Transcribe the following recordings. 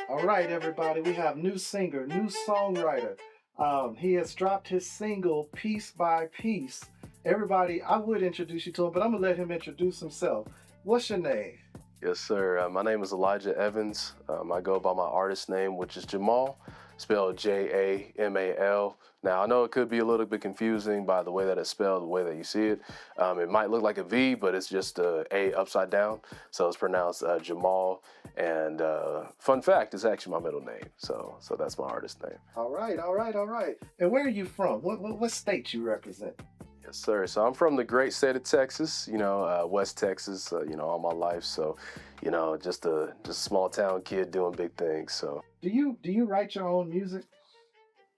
All right, everybody, we have new singer, new songwriter. He has dropped his single Piece by Piece. Everybody, I would introduce you to him, but I'm gonna let him introduce himself. What's your name? Yes, sir. My name is Elijah Evans. I go by my artist name, which is Jamal, spelled JAMAL. Now, I know it could be a little bit confusing by the way that it's spelled, the way that you see it. It might look like a V, but it's just A upside down. So it's pronounced Jamal. And fun fact, it's actually my middle name. So that's my artist name. All right, all right, all right. And where are you from? What state you represent? Yes, sir. So I'm from the great state of Texas, West Texas, all my life. So, just a small town kid doing big things. So, Do you write your own music?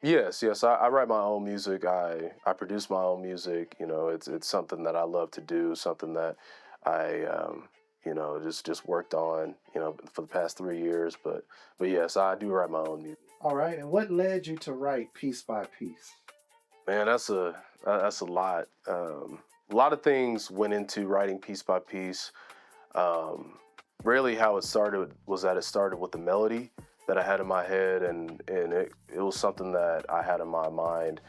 yes, I write my own music. I produce my own music. It's something that I love to do, something that I, just worked on, for the past 3 years. But yes, I do write my own music. All right, and what led you to write Piece by Piece? Man, that's a lot. A lot of things went into writing piece by piece. Um, Really, how it started was that it started with the melody that I had in my head, and it was something that I had in my mind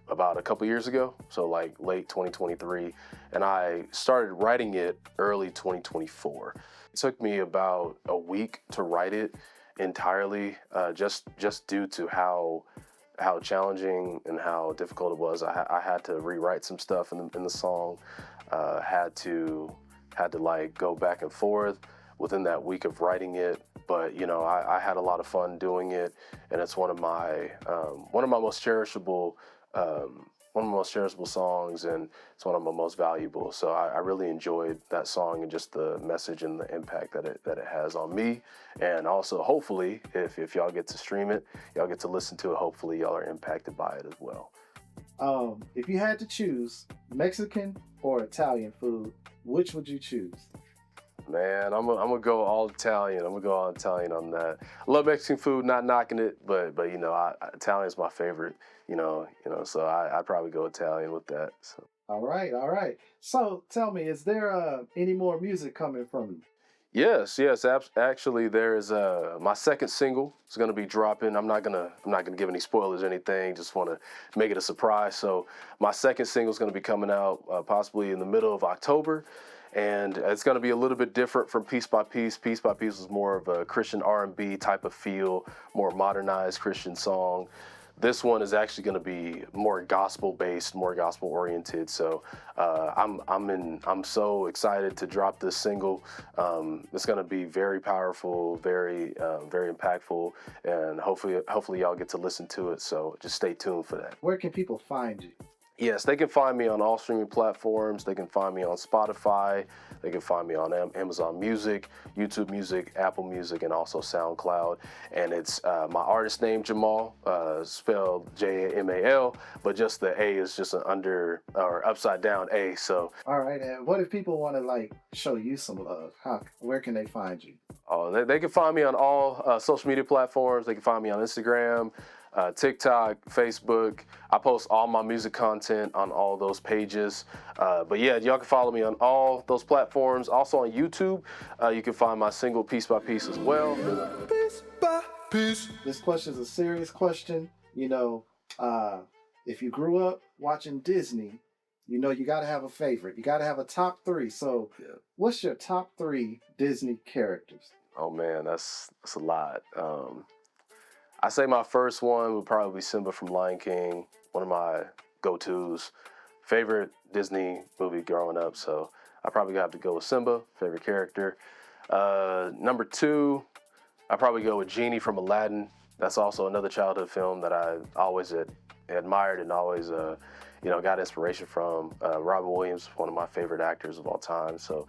about a couple years ago, so like late 2023, and I started writing it early 2024. It took me about a week to write it entirely, just due to how challenging and how difficult it was. I had to rewrite some stuff in the song. Had to like go back and forth within that week of writing it. But I had a lot of fun doing it, and it's one of my most cherishable songs, and it's one of my most valuable. So I really enjoyed that song and just the message and the impact that it has on me. And also, hopefully, if y'all get to stream it, y'all get to listen to it. Hopefully, y'all are impacted by it as well. If you had to choose Mexican or Italian food, which would you choose? Man, I'm gonna go all Italian. I'm gonna go all Italian on that. I love Mexican food, not knocking it, but Italian's my favorite. So I'd probably go Italian with that. So. All right, all right. So tell me, is there any more music coming from you? Yes. Actually, there is my second single is going to be dropping. I'm not gonna give any spoilers or anything. Just want to make it a surprise. So my second single is going to be coming out possibly in the middle of October, and it's going to be a little bit different from Piece by Piece. Piece by Piece is more of a Christian R&B type of feel, more modernized Christian song. This one is actually going to be more gospel based, more gospel oriented. So I'm so excited to drop this single. It's going to be very powerful, very impactful, and hopefully y'all get to listen to it. So just stay tuned for that. Where can people find you? Yes, they can find me on all streaming platforms. They can find me on Spotify. They can find me on Amazon Music, YouTube Music, Apple Music, and also SoundCloud. And it's my artist name, Jamal, spelled JAMAL, but just the A is just an under or upside down A. So, All right, and what if people want to like show you some love? Where can they find you? they can find me on all social media platforms. They can find me on Instagram, TikTok, Facebook. I post all my music content on all those pages. But yeah, y'all can follow me on all those platforms. Also on YouTube, you can find my single Piece by Piece as well. Piece by piece. This question is a serious question. If you grew up watching Disney, you got to have a favorite. You got to have a top three. So, Yeah. What's your top three Disney characters? Oh man, that's a lot. I say my first one would probably be Simba from Lion King, one of my go-tos. Favorite Disney movie growing up, so I probably have to go with Simba, favorite character. Number two, I probably go with Genie from Aladdin. That's also another childhood film that I always admired and always, got inspiration from. Robin Williams, one of my favorite actors of all time. So,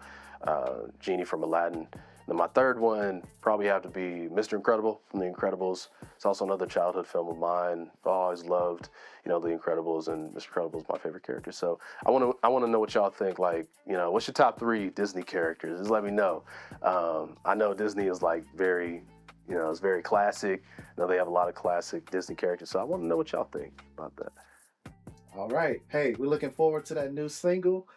Genie from Aladdin. Then my third one probably have to be Mr. Incredible from The Incredibles. It's also another childhood film of mine. I always loved, The Incredibles, and Mr. Incredible is my favorite character. So I want to know what y'all think. Like, what's your top three Disney characters? Just let me know. I know Disney is like very, it's very classic. I know they have a lot of classic Disney characters. So I want to know what y'all think about that. All right. Hey, we're looking forward to that new single.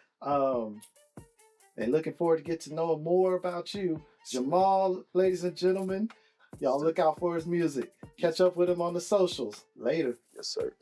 And looking forward to get to know more about you. Jamal, ladies and gentlemen, Y'all look out for his music. Catch up with him on the socials. Later. Yes, sir.